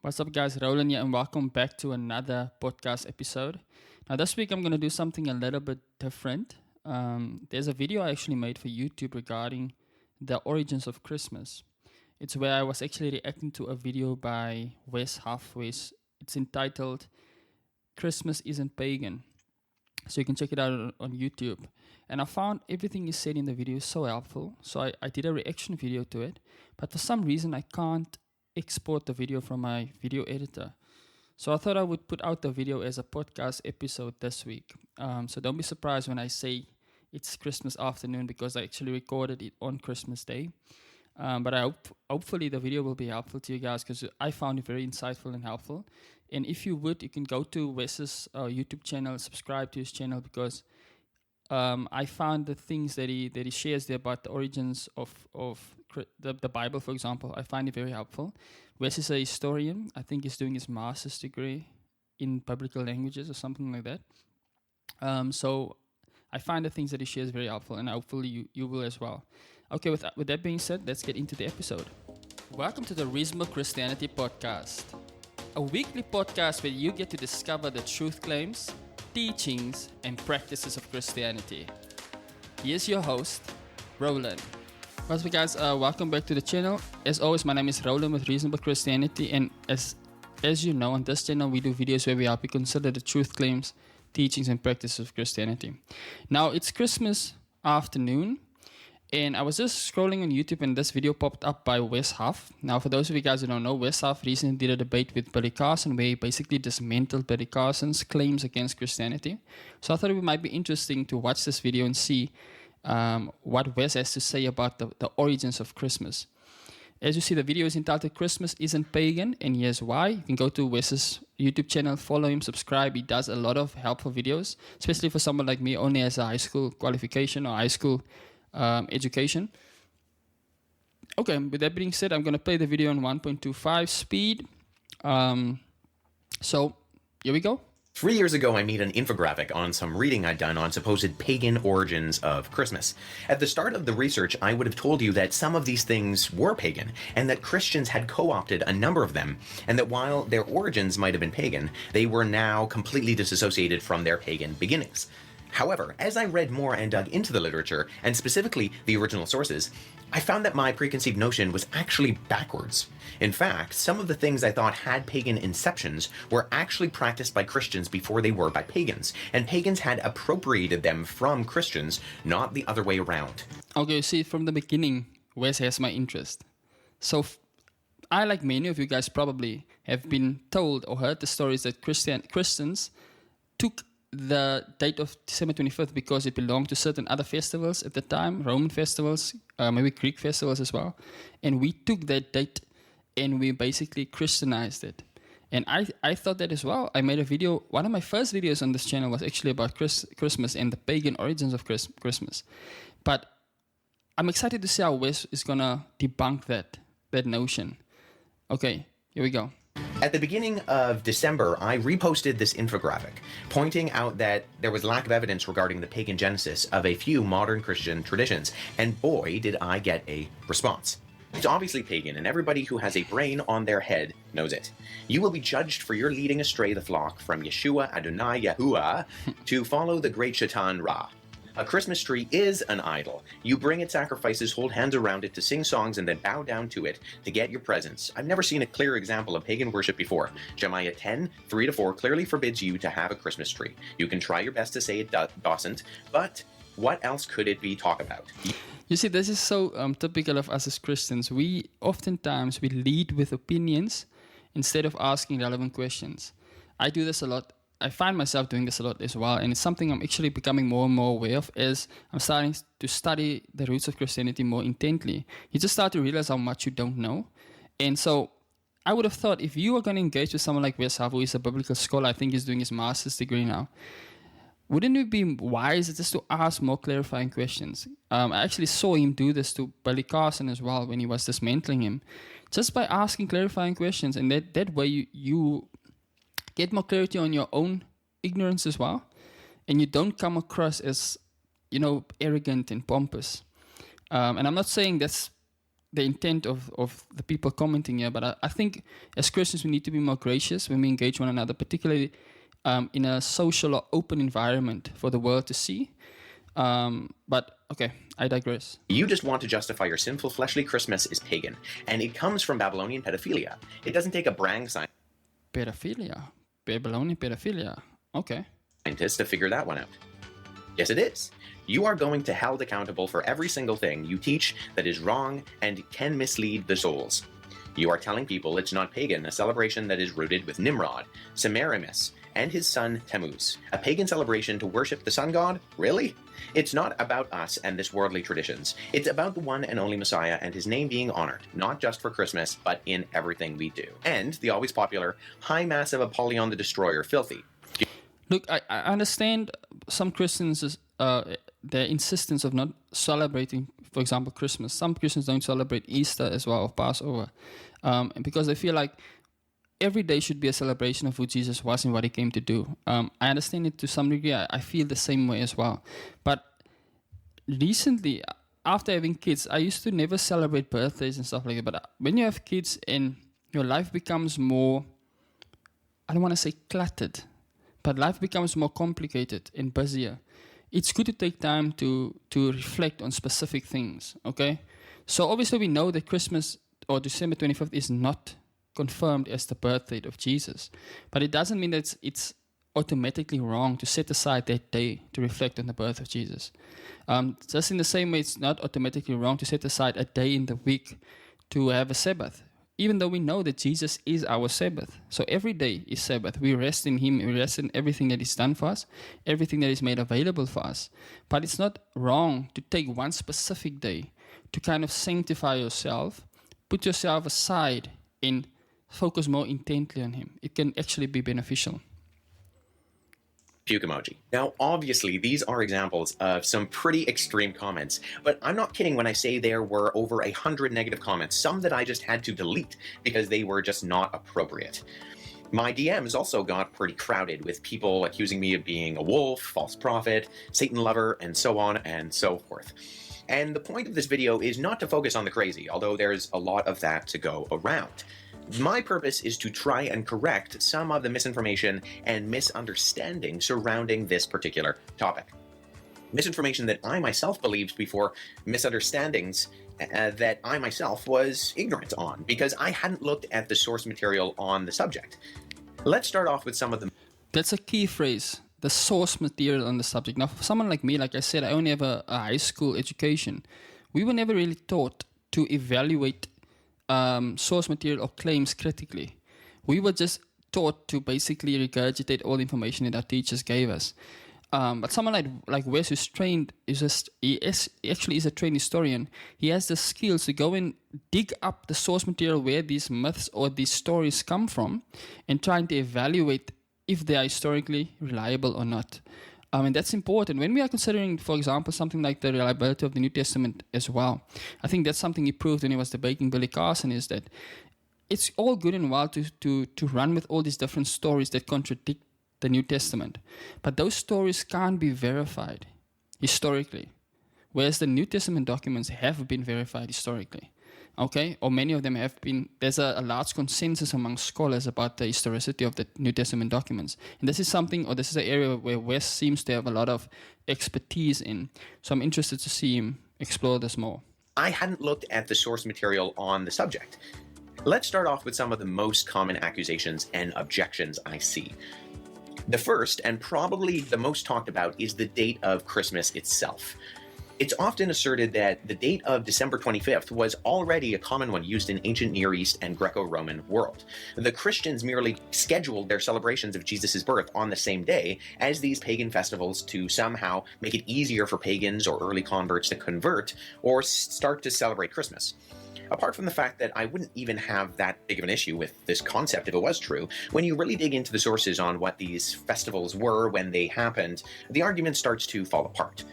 What's up, guys? Roland here, and welcome back to another podcast episode. Now, this week I'm going to do something a little bit different. There's a video I actually made for YouTube regarding the origins of Christmas. It's where I was actually reacting to a video by Wes Huff, it's entitled Christmas Isn't Pagan. So you can check it out on YouTube. And I found everything he said in the video so helpful. So I did a reaction video to it. But for some reason, I can't export the video from my video editor. So I thought I would put out the video as a podcast episode this week. So don't be surprised when I say it's Christmas afternoon, because I actually recorded it on Christmas Day. But hopefully the video will be helpful to you guys, because I found it very insightful and helpful. And if you would, you can go to Wes's YouTube channel, subscribe to his channel, because I found the things that he shares there about the origins of the Bible, for example. I find it very helpful. Wes is a historian. I think he's doing his master's degree in biblical languages or something like that. So I find the things that he shares very helpful, and hopefully you will as well. Okay, with that being said, let's get into the episode. Welcome to the Reasonable Christianity Podcast, a weekly podcast where you get to discover the truth claims, teachings, and practices of Christianity. Here's your host, Roland. What's up, guys? Welcome back to the channel. As always, my name is Roland with Reasonable Christianity, and as you know, on this channel we do videos where we help you consider the truth claims, teachings, and practices of Christianity. Now, it's Christmas afternoon, and I was just scrolling on YouTube, and this video popped up by Wes Huff. Now, for those of you guys who don't know, Wes Huff recently did a debate with Billy Carson where he basically dismantled Billy Carson's claims against Christianity. So I thought it might be interesting to watch this video and see what Wes has to say about the origins of Christmas. As you see, the video is entitled Christmas Isn't Pagan, and here's why. You can go to Wes's YouTube channel, follow him, subscribe. He does a lot of helpful videos, especially for someone like me, only has a high school qualification or high school education. Okay, with that being said, I'm going to play the video on 1.25 speed. So here we go. 3 years ago, I made an infographic on some reading I'd done on supposed pagan origins of Christmas. At the start of the research, I would have told you that some of these things were pagan, and that Christians had co-opted a number of them, and that while their origins might have been pagan, they were now completely disassociated from their pagan beginnings. However, as I read more and dug into the literature, and specifically the original sources, I found that my preconceived notion was actually backwards. In fact, some of the things I thought had pagan inceptions were actually practiced by Christians before they were by pagans, and pagans had appropriated them from Christians, not the other way around. Okay, see, from the beginning, Wes has my interest. So I, like many of you guys, probably have been told or heard the stories that Christians took the date of December 25th because it belonged to certain other festivals at the time, Roman festivals, maybe Greek festivals as well. And we took that date and we basically Christianized it. And I thought that as well. I made a video. One of my first videos on this channel was actually about Christmas and the pagan origins of Christmas. But I'm excited to see how Wes is going to debunk that notion. Okay, here we go. At the beginning of December, I reposted this infographic, pointing out that there was lack of evidence regarding the pagan genesis of a few modern Christian traditions, and boy, did I get a response. It's obviously pagan, and everybody who has a brain on their head knows it. You will be judged for your leading astray the flock from Yeshua Adonai Yahuwah to follow the great Shaitan Ra. A Christmas tree is an idol. You bring it sacrifices, hold hands around it to sing songs, and then bow down to it to get your presents. I've never seen a clear example of pagan worship before. Jeremiah 10, 3-4 clearly forbids you to have a Christmas tree. You can try your best to say it doesn't, but what else could it be talk about? You see, this is so typical of us as Christians. Oftentimes we lead with opinions instead of asking relevant questions. I do this a lot. I find myself doing this a lot as well, and it's something I'm actually becoming more and more aware of as I'm starting to study the roots of Christianity more intently. You just start to realize how much you don't know. And so I would have thought if you are going to engage with someone like Wes Huff, who is a biblical scholar, I think he's doing his master's degree now, wouldn't it be wise just to ask more clarifying questions? I actually saw him do this to Billy Carson as well when he was dismantling him, just by asking clarifying questions, and that way you get more clarity on your own ignorance as well, and you don't come across as, arrogant and pompous. And I'm not saying that's the intent of the people commenting here, but I think as Christians we need to be more gracious when we engage one another, particularly in a social or open environment for the world to see. But okay, I digress. You just want to justify your sinful fleshly Christmas is pagan, and it comes from Babylonian pedophilia. It doesn't take a brang Pedophilia? Babylonian pedophilia? Okay. scientist to figure that one out. Yes, it is. You are going to held accountable for every single thing you teach that is wrong and can mislead the souls. You are telling people it's not pagan, a celebration that is rooted with Nimrod, Semiramis, and his son Tammuz. A pagan celebration to worship the sun god? Really? It's not about us and this worldly traditions. It's about the one and only Messiah and his name being honored, not just for Christmas, but in everything we do. And the always popular High Mass of Apollyon the Destroyer, filthy. Look, I understand some Christians, their insistence of not celebrating, for example, Christmas. Some Christians don't celebrate Easter as well, or Passover, because they feel like every day should be a celebration of who Jesus was and what he came to do. I understand it to some degree. I feel the same way as well. But recently, after having kids, I used to never celebrate birthdays and stuff like that. But when you have kids and your life becomes more, I don't want to say cluttered, but life becomes more complicated and busier, it's good to take time to reflect on specific things, okay? So obviously we know that Christmas or December 25th is not confirmed as the birth date of Jesus. But it doesn't mean that it's automatically wrong to set aside that day to reflect on the birth of Jesus. Just in the same way, it's not automatically wrong to set aside a day in the week to have a Sabbath, even though we know that Jesus is our Sabbath. So every day is Sabbath. We rest in him. We rest in everything that he's done for us, everything that is made available for us. But it's not wrong to take one specific day to kind of sanctify yourself, put yourself aside and focus more intently on him. It can actually be beneficial. Puke emoji. Now, obviously, these are examples of some pretty extreme comments, but I'm not kidding when I say there were over 100 negative comments, some that I just had to delete because they were just not appropriate. My DMs also got pretty crowded with people accusing me of being a wolf, false prophet, Satan lover, and so on and so forth. And the point of this video is not to focus on the crazy, although there's a lot of that to go around. My purpose is to try and correct some of the misinformation and misunderstanding surrounding this particular topic. Misinformation that I myself believed before, misunderstandings that I myself was ignorant on because I hadn't looked at the source material on the subject. Let's start off with some of the... That's a key phrase, the source material on the subject. Now, for someone like me, like I said, I only have a high school education. We were never really taught to evaluate source material or claims critically. We were just taught to basically regurgitate all the information that our teachers gave us. But someone like Wes, who's trained, he actually is a trained historian. He has the skills to go and dig up the source material where these myths or these stories come from and trying to evaluate if they are historically reliable or not. And that's important. When we are considering, for example, something like the reliability of the New Testament as well, I think that's something he proved when he was debating Billy Carson, is that it's all good and well to run with all these different stories that contradict the New Testament. But those stories can't be verified historically, whereas the New Testament documents have been verified historically. Okay, or many of them have been. There's a large consensus among scholars about the historicity of the New Testament documents. And this is an area where Wes seems to have a lot of expertise in. So I'm interested to see him explore this more. I hadn't looked at the source material on the subject. Let's start off with some of the most common accusations and objections I see. The first, and probably the most talked about, is the date of Christmas itself. It's often asserted that the date of December 25th was already a common one used in ancient Near East and Greco-Roman world. The Christians merely scheduled their celebrations of Jesus' birth on the same day as these pagan festivals to somehow make it easier for pagans or early converts to convert or start to celebrate Christmas. Apart from the fact that I wouldn't even have that big of an issue with this concept if it was true, when you really dig into the sources on what these festivals were when they happened, the argument starts to fall apart.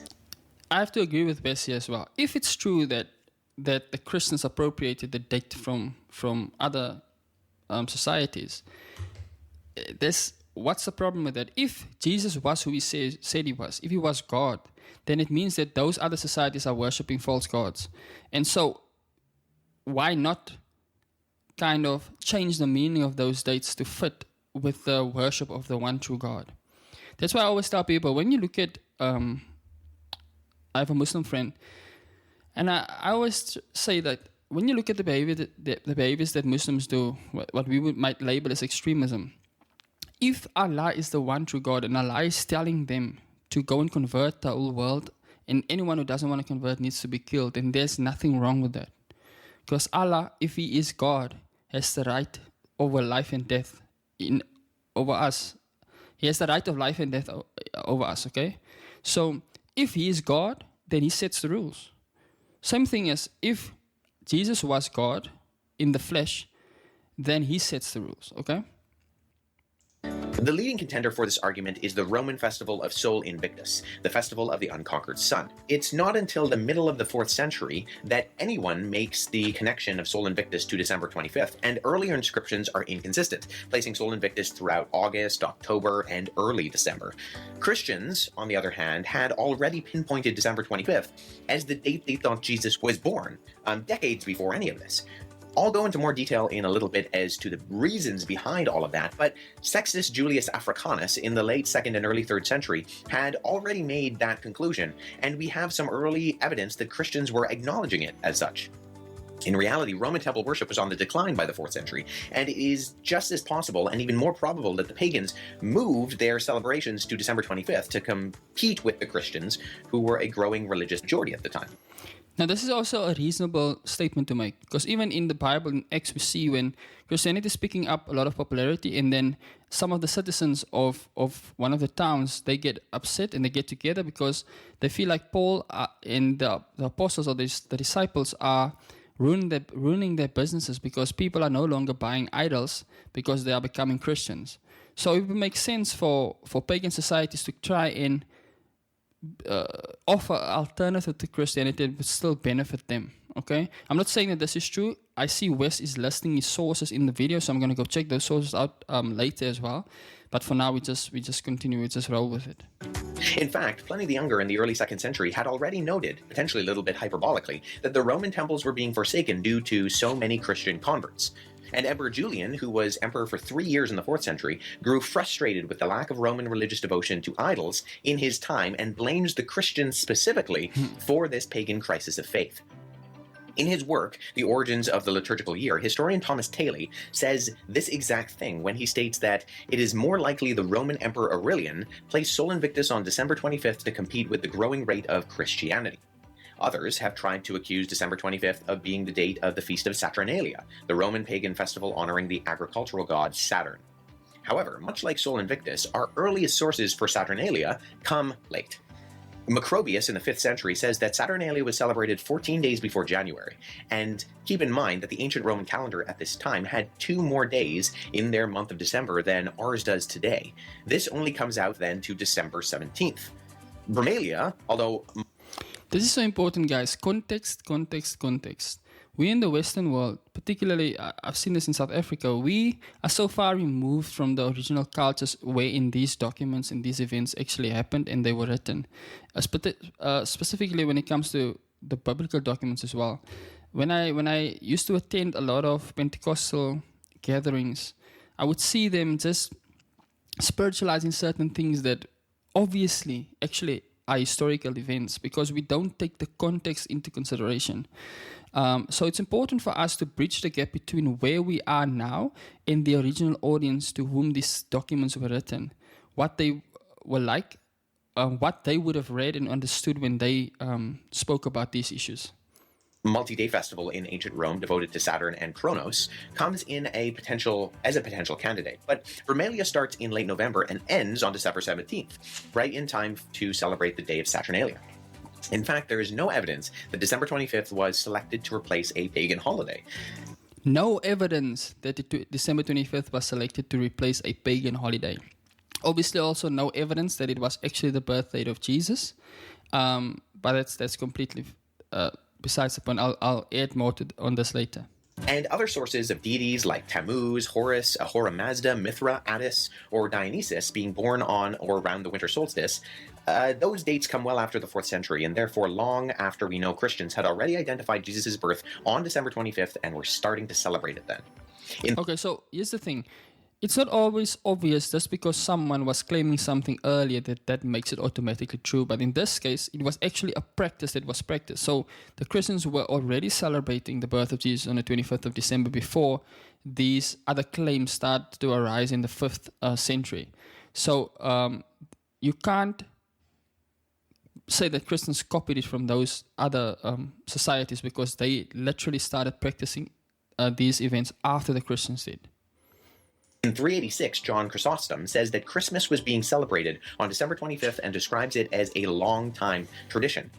I have to agree with Bessie as well. If it's true that the Christians appropriated the date from other societies, what's the problem with that? If Jesus was who he said he was, if he was God, then it means that those other societies are worshipping false gods. And so why not kind of change the meaning of those dates to fit with the worship of the one true God? That's why I always tell people, when you look at, I have a Muslim friend, and I always say that when you look at the behaviors that Muslims do, what we might label as extremism, if Allah is the one true God and Allah is telling them to go and convert the whole world, and anyone who doesn't want to convert needs to be killed, then there's nothing wrong with that. Because Allah, if He is God, has the right over life and death over us. He has the right of life and death over us, okay? So if He is God, then He sets the rules. Same thing as if Jesus was God in the flesh, then He sets the rules, okay? The leading contender for this argument is the Roman festival of Sol Invictus, the festival of the unconquered sun. It's not until the middle of the 4th century that anyone makes the connection of Sol Invictus to December 25th, and earlier inscriptions are inconsistent, placing Sol Invictus throughout August, October, and early December. Christians, on the other hand, had already pinpointed December 25th as the date they thought Jesus was born, decades before any of this. I'll go into more detail in a little bit as to the reasons behind all of that, but Sextus Julius Africanus in the late 2nd and early 3rd century had already made that conclusion, and we have some early evidence that Christians were acknowledging it as such. In reality, Roman temple worship was on the decline by the 4th century, and it is just as possible and even more probable that the pagans moved their celebrations to December 25th to compete with the Christians, who were a growing religious majority at the time. Now, this is also a reasonable statement to make, because even in the Bible, in Acts, we see when Christianity is picking up a lot of popularity, and then some of the citizens of one of the towns, they get upset and they get together because they feel like Paul and the apostles or the disciples are ruining their businesses because people are no longer buying idols because they are becoming Christians. So it would make sense for pagan societies to try and offer alternative to Christianity that would still benefit them. Okay, I'm not saying that this is true. I see Wes is listing his sources in the video, so I'm going to go check those sources out later as well. But for now, we just continue. We just roll with it. In fact, Pliny the Younger in the early 2nd century had already noted, potentially a little bit hyperbolically, that the Roman temples were being forsaken due to so many Christian converts. And Emperor Julian, who was emperor for 3 years in the 4th century, grew frustrated with the lack of Roman religious devotion to idols in his time and blames the Christians specifically for this pagan crisis of faith. In his work, The Origins of the Liturgical Year, historian Thomas Taylor says this exact thing when he states that it is more likely the Roman Emperor Aurelian placed Sol Invictus on December 25th to compete with the growing rate of Christianity. Others have tried to accuse December 25th of being the date of the Feast of Saturnalia, the Roman pagan festival honoring the agricultural god Saturn. However, much like Sol Invictus, our earliest sources for Saturnalia come late. Macrobius in the 5th century says that Saturnalia was celebrated 14 days before January, and keep in mind that the ancient Roman calendar at this time had 2 more days in their month of December than ours does today. This only comes out then to December 17th. Brumalia, although... This is so important, guys. Context. We in the Western world, particularly, I've seen this in South Africa, we are so far removed from the original cultures wherein these documents and these events actually happened and they were written. Specifically when it comes to the biblical documents as well. When I used to attend a lot of Pentecostal gatherings, I would see them just spiritualizing certain things that obviously actually are historical events because we don't take the context into consideration. So it's important for us to bridge the gap between where we are now and the original audience to whom these documents were written, what they were like, what they would have read and understood when they spoke about these issues. Multi-day festival in ancient Rome devoted to Saturn and Kronos comes in as a potential candidate. But Brumalia starts in late November and ends on December 17th, right in time to celebrate the day of Saturnalia. In fact, there is no evidence that December 25th was selected to replace a pagan holiday. No evidence that December 25th was selected to replace a pagan holiday. Obviously, also no evidence that it was actually the birth date of Jesus. But that's completely besides the point. I'll add more on this later. And other sources of deities like Tammuz, Horus, Ahura Mazda, Mithra, Attis, or Dionysus being born on or around the winter solstice those dates come well after the 4th century, and therefore long after we know Christians had already identified Jesus' birth on December 25th and were starting to celebrate it then. Okay, so here's the thing. It's not always obvious just because someone was claiming something earlier that makes it automatically true. But in this case, it was actually a practice that was practiced. So the Christians were already celebrating the birth of Jesus on the 25th of December before these other claims started to arise in the 5th century. So you can't say that Christians copied it from those other societies, because they literally started practicing these events after the Christians did. In 386, John Chrysostom says that Christmas was being celebrated on December 25th and describes it as a long-time tradition.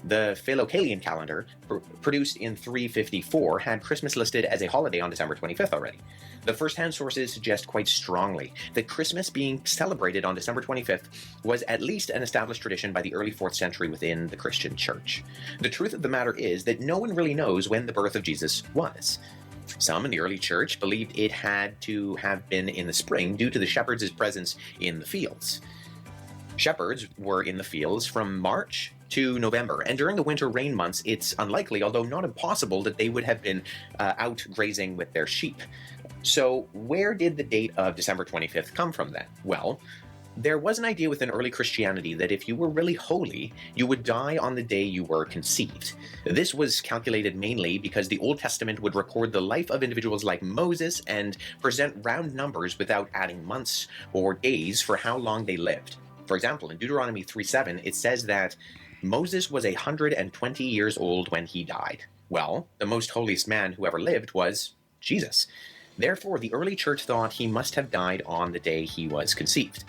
The Philocalian calendar, produced in 354, had Christmas listed as a holiday on December 25th already. The first-hand sources suggest quite strongly that Christmas being celebrated on December 25th was at least an established tradition by the early 4th century within the Christian church. The truth of the matter is that no one really knows when the birth of Jesus was. Some in the early church believed it had to have been in the spring due to the shepherds' presence in the fields. Shepherds were in the fields from March to November, and during the winter rain months, it's unlikely, although not impossible, that they would have been out grazing with their sheep. So where did the date of December 25th come from then? Well, there was an idea within early Christianity that if you were really holy, you would die on the day you were conceived. This was calculated mainly because the Old Testament would record the life of individuals like Moses and present round numbers without adding months or days for how long they lived. For example, in Deuteronomy 3:7, it says that Moses was 120 years old when he died. Well, the most holiest man who ever lived was Jesus. Therefore, the early church thought he must have died on the day he was conceived.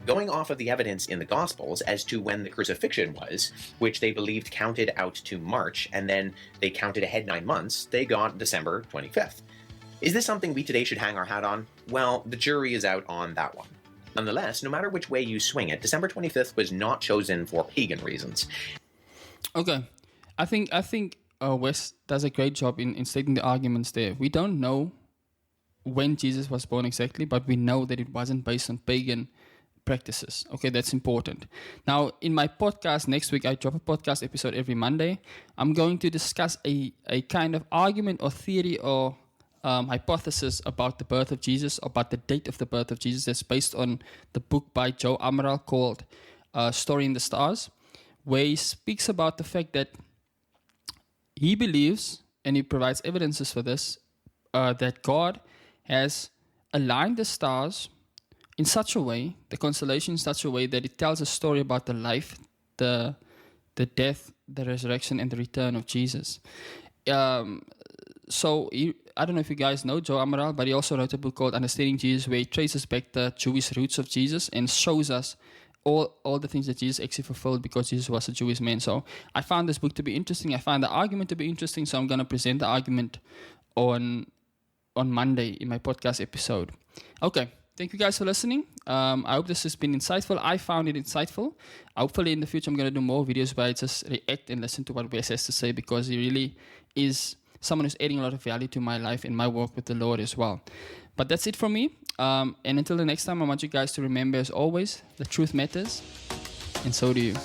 Going off of the evidence in the Gospels as to when the crucifixion was, which they believed counted out to March, and then they counted ahead 9 months, they got December 25th. Is this something we today should hang our hat on? Well, the jury is out on that one. Nonetheless, no matter which way you swing it, December 25th was not chosen for pagan reasons. Okay, I think Wes does a great job in stating the arguments there. We don't know when Jesus was born exactly, but we know that it wasn't based on pagan practices. Okay, that's important. Now, in my podcast next week, I drop a podcast episode every Monday. I'm going to discuss a kind of argument or theory or hypothesis about the birth of Jesus, about the date of the birth of Jesus, that's based on the book by Joe Amaral called Story in the Stars, where he speaks about the fact that he believes, and he provides evidences for this, that God has aligned the stars in such a way, the constellation in such a way that it tells a story about the life, the death, the resurrection, and the return of Jesus. So I don't know if you guys know Joe Amaral, but he also wrote a book called Understanding Jesus, where he traces back the Jewish roots of Jesus and shows us all the things that Jesus actually fulfilled because Jesus was a Jewish man. So I found this book to be interesting. I found the argument to be interesting, so I'm going to present the argument on Monday in my podcast episode. Okay, thank you guys for listening. I hope this has been insightful. I found it insightful. Hopefully in the future I'm going to do more videos where I just react and listen to what Wes has to say, because he really is someone who's adding a lot of value to my life and my walk with the Lord as well. But that's it from me. And until the next time, I want you guys to remember, as always, the truth matters, and so do you.